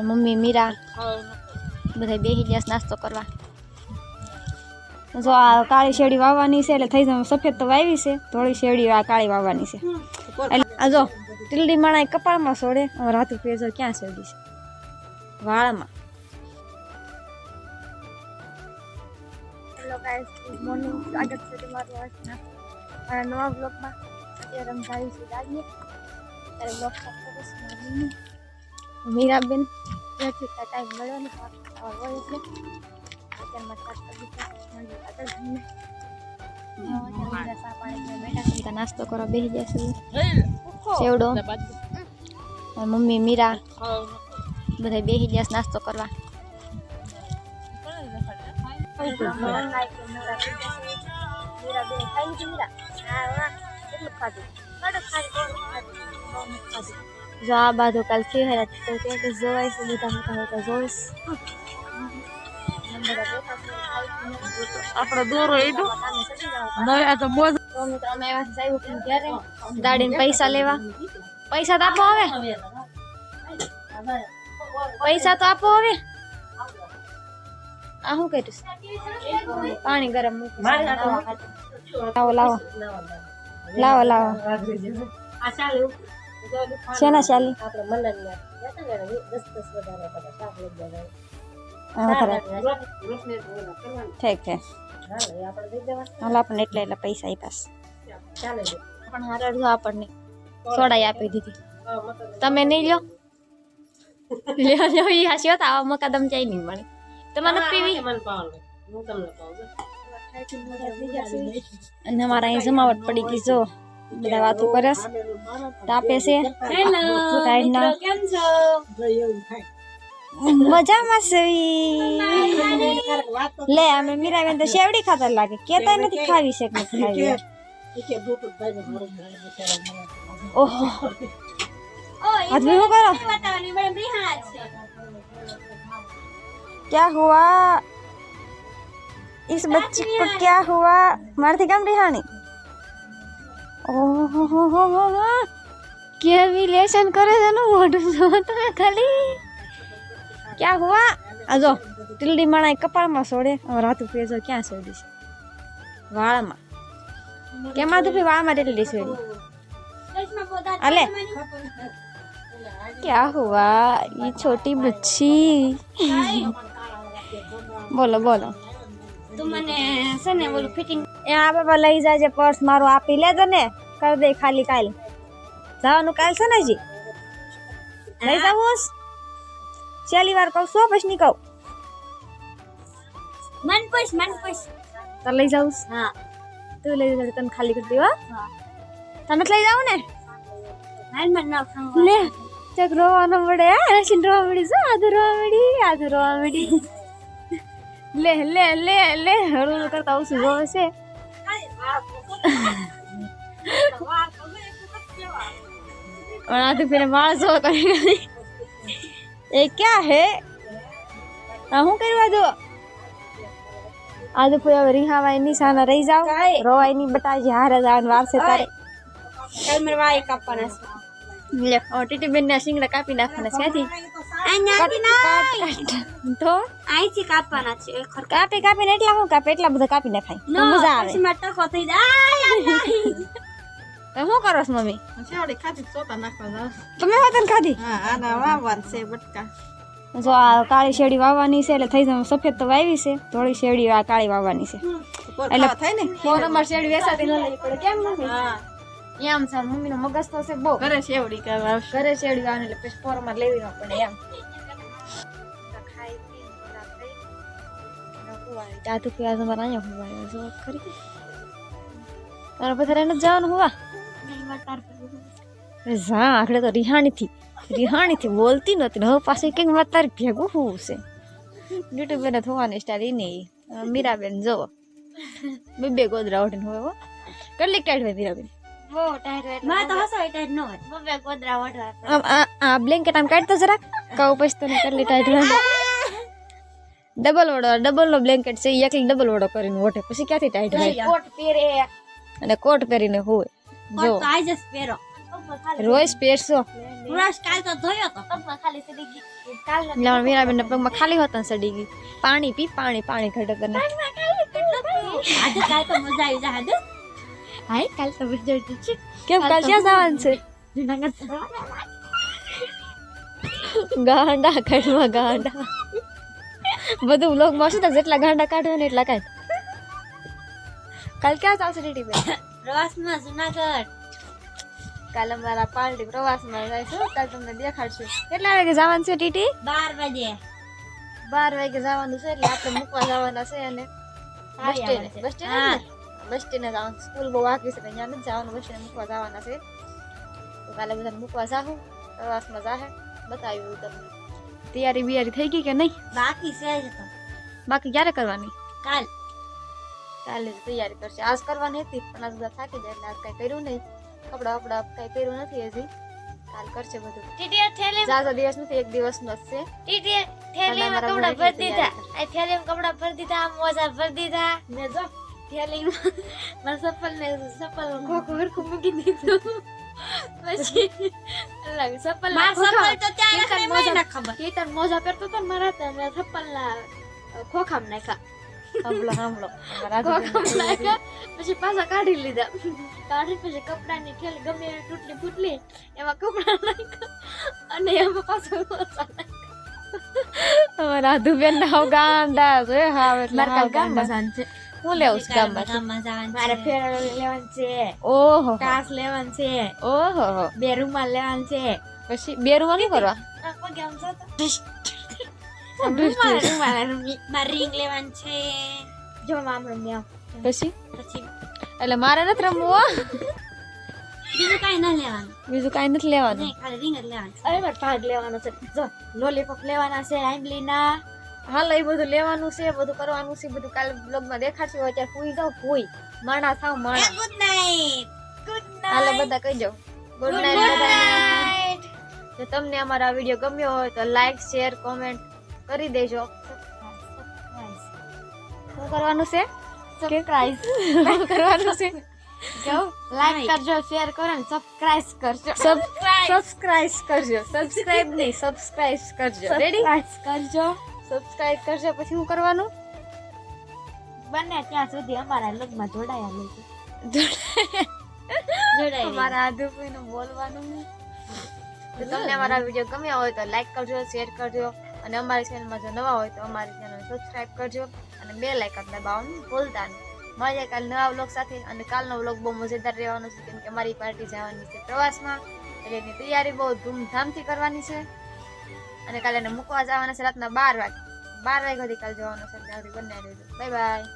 Mummy Meera બધા બેસી ગયા નાસ્તો કરવા. જો આ કાળી શેરડી વાવવાની છે એટલે થઈ જાય. સફેદ તો વાવી છે, થોડી શેરડી આ કાળી વાવવાની છે. એટલે આ જો ટીલડી માણા કપાળમાં સોડે. હવે રાતું પેજો ક્યાં શેરડી છે? વાળમાં. Hello guys, good morning. સ્વાગત છે તમારું આજના મારા નવા બ્લોગમાં. અત્યારે રમઝાવી છે દાદીએ. ત્યારે બ્લોગ સ્ટાર્ટ કરું છું. મીરાબેન ત્યાંથી ટાઈમ મળ્યો ને હોય એટલે અત્યારમાં સ્ટાર્ટ કરી દીધા. નાસ્તો કરવા બેસી જશે. સેવડો મમ્મી મીરા બધા બેસી ગયા નાસ્તો કરવા. જો આ બાજુ કાલ ફેરા જોવાય છે. બધા મોટા મોટા જોઈશ. આપણો દોરો એડો નયા તો મોજ અમે એવા જાય ત્યારે દાડીને પૈસા લેવા. પૈસા તો આપો હવે. પૈસા તો આપો હવે. આ શું કર્યું? પાણી ગરમ મૂકી. લાવો લાવો લાવો લાવો. શેના ચાલી? ઠીક છે. હાલ આપણને એટલા પૈસા આપ્યા પણ હાર આપણને સોડાઈ આપી દીધી. તમે નહીં લો લ્યો લ્યો ઈ હાસ્યો તો આવા મકાદમ ચાઈ નહીં મળે. તમારે પીવી અને અમારા અહીં જમાવટ પડી ગઈ. જો બધા વાતો કરે તાપે છે. મજામાં છે. લે અમે મીરાબેન તો શેવડી ખાતા લાગે. કેતા નથી ખાવી છે કે નથી ખાવી. ઓહો हाथ में करो. क्या हुआ इस बच्ची को? क्या हुआ? मारती कम रिहानी. ओहो केवी लेसन करे છે નો મોઢું જોતો ખાલી. क्या हुआ? આજો ટીલડી માણા કપાળમાં સોડે. હવે રાતું પેજો ક્યાં સોડી છે? વાળમાં. કેમાં તો વાળમાં ટીલડી સોડી. अले क्या हुआ ये छोटी बच्ची? बोलो बोलो. તું મને છે ને બોલું ફિટિંગ એ આ બાબા લઈ જાજે. પર્સ મારું આપી લેજે ને. કર દે ખાલી. કાલ જવાનું કાલ છે ને જી લઈ જાવું. છેલ્લી વાર કહું છું પછી નહીં કહું. મન પૈસ તો લઈ જાઉં. હા તું લઈ જાજે. તને ખાલી કરી દેવા. તમે લઈ જાવ ને. લે ચક રોવાનો પડે. રોવા મળી. જો આધું રોવા મળી. લે લે લે લે હળવું કરતા ઓછું જોવે છે. આધું ફેરે માણસો એ ક્યાં હે? હું કરવા દો આધું ફેર હવે રિહાવાય ની સાના રહી જાવ. રોવાય ની બતાજી હારે જવાનું વાર છે તારે. કાલ મેં વાય કાપવાના છે. લે ટીટી બેન ના સિંગડા કાપી નાખવાના છે. તો આઈથી કાપવાના છે. કાપી કાપીને એટલા હું કાપે એટલા બધા કાપી નાખાય તો મજા આવે. ટકો થઈ જાય. તો શું કરો છો મમ્મી? શેવડી ખાધી ચોતા નાખવા. તમે વતન ખાધી? હા આના વાવવાનું છે બટકા. જો આ કાળી શેરડી વાવવાની છે એટલે થઈ જાય. સફેદ તો વાવી છે, થોડી શેરડી આ કાળી વાવવાની છે. એટલે થાય ને ફોનમાં શેરડી વેચાતી ન લેવી પડે. કેમ મમ્મી? હા એમ છે. મમ્મી નો મગજ તો છે બહુ. ઘરે શેવડી કરવા. ઘરે શેરડી વાવવાની એટલે પછી ફોરમાં લેવી ન પડે એમ. ચાતું પીવા તમારે અહીંયા હોવાય જો ખરી. તારા પછી એને જવાનું હોવા જા આખડે તો રિહાણીથી બોલતી નહોતી ને હવે પાછી કંઈક મારે તારી ભેગું હોવું છે. યુટ્યુબ એને થવાની સ્ટાર એ નહીં. મીરાબેન જોવો બે ગોદરા ઓઢીને હોય. હો કેટલી ટાઈટ હોય મીરાબેન? બહુ ટાઈટ હોય. તો હસો ટાઈટ ન હોય. બે ગોદરા ઓઢવા. આ બ્લેન્કેટ આમ કાઢતો જરાક કહું પછી તને કેટલી ટાઈટ હોય. ડબલ નો બ્લેન્કેટ છે. એકલી ડબલ વડો કરીને ઓઢે પછી ક્યાંથી ટાઈટ હોય? કોટ પહેરે અને કોટ પહેરીને હોય. જો રોજ પહેરશો પુરાશ કાલ તો ધોયો તો એટલે મીરાબેન ના પગમાં ખાલી હોતા સડી ગઈ પાણી પી પાણી પાણી ઘટે તને આજે કાલ તો મજા આવી જા આજે હાય કાલ તો મજા છે કેમ કાલ ક્યાં જવાનું છે ગાંડા કાઢવા ગાંડા બધું વ્લોગ માં શું જેટલા ગાંડા કાઢો ને એટલા કાઢ કાલ ક્યાં ચાલશે ટીટી બેન પ્રવાસમાં જુનાગઢ કાલ અમારા પાર્ટી પ્રવાસમાં જઈશું કાલ તમને દેખાડશું કેટલા વાગે જવાનું છે ટીટી 12 વાગે 12 વાગે જવાનું છે એટલે આપણે મૂકવા જવાના છે અને બસ સ્ટેન્ડ જવાનું સ્કૂલ બહુ વાગી છે ત્યાં નથી જવાનું બસ સ્ટેન્ડ મૂકવા જવાના છે તો કાલે બધાને મૂકવા જાહું પ્રવાસમાં જાહે બતાવ્યું તમને તૈયારી બિયારી થઈ ગઈ કે નહીં બાકી છે જ તો બાકી ક્યારે કરવાની કાલ કાલે જ તૈયારી કરશે આજ કરવાની હતી પણ આજ બધા થાકી જાય એટલે આજ કઈ કર્યું નહીં કપડા વપડા કઈ પહેર્યું નથી હજી કાલ કરશે બધું ટીટી થેલી જાજા દિવસ નથી એક દિવસનો જ છે ટીટી થેલીમાં કપડા ભરી દીધા આ થેલીમાં કપડા ભરી દીધા મોજા ભરી દીધા ને જો થેલીમાં મારા સપલ ખોખું હરખું મૂકી દીધું પછી અલગ સપલ તો ત્યારે મને ખબર કીર્તન મોજા પહેરતો તો ને મારા તો મેં સપલના ખોખામાં નાખ્યા સાંભળો ખોખામાં નાખ્યા પછી પાછા કાઢી લીધા કાઢી પછી કપડાની થેલી ગમે એવી તૂટલી ફૂટલી એમાં કપડા નાખ્યા અને એમાં પાછું મોજા નાખ્યા અમારા આધુબેન ના ગાંડા છે હા એટલે મારા ગામમાં જાન છે હું લેવું છું ગામમાં મારે ફેરલ લેવાનું છે ઓહો કાસ લેવાનું છે ઓહો બે રૂમાલ લેવાનું છે પછી બે રૂમાલ શું કરવા મારે રિંગ લેવાનું છે જો આમ રમ્યા પછી પછી એટલે મારે નથી રમવું હો. બીજું કાંઈ ના લેવાનું બીજું કાંઈ નથી લેવાનું નહીં ખાલી રિંગ જ લેવાનું અરે મારે ભાગ લેવાનો છે જો લોલીપોપ લેવાના છે આંબલીના હાલ એ બધું લેવાનું છે બધું કરવાનું છે બધું કાલે બ્લોગમાં દેખાડશે અત્યારે પૂઈ જાવ પૂઈ માણા થાવ માણા ગુડ નાઈટ ગુડ હાલે બધા કહી જાવ ગુડ નાઈટ બધાને જો તમને અમારો આ વિડિયો ગમ્યો હોય તો લાઈક શેર કોમેન્ટ કરી દેજો શું કરવાનું છે સબસ્ક્રાઇબ શું કરવાનું છે જો લાઈક કરજો શેર કરો ને સબસ્ક્રાઇબ કરજો સબસ્ક્રાઇબ કરજો સબસ્ક્રાઇબ નહીં સબસ્ક્રાઇબ કરજો રેડી કરજો સબસ્ક્રાઇબ કરજો પછી શું કરવાનું બને ત્યાં સુધી અમારા લગ્નમાં જોડાયા લેજો અમારા આદુભાઈનું બોલવાનું તો તમને અમારા વિડીયો ગમ્યા હોય તો લાઈક કરજો શેર કરજો અને અમારી ચેનલમાં જો નવા હોય તો અમારી ચેનલ સબસ્ક્રાઇબ કરજો અને બેલ આઇકન દબાવવાનું ભૂલતા નહીં મળીએ કાલ નવા વ્લોગ સાથે અને કાલનો વ્લોગ બહુ મજેદાર રહેવાનો છે કેમ કે અમારી પાર્ટી જવાની છે પ્રવાસમાં એટલે એની તૈયારી બહુ ધૂમધામથી કરવાની છે અને કાલે એને મૂકવા જવાના છે રાતના 12 વાગે સુધી કાલે જવાનું છે ત્યાં સુધી બંને રહેજો બાય બાય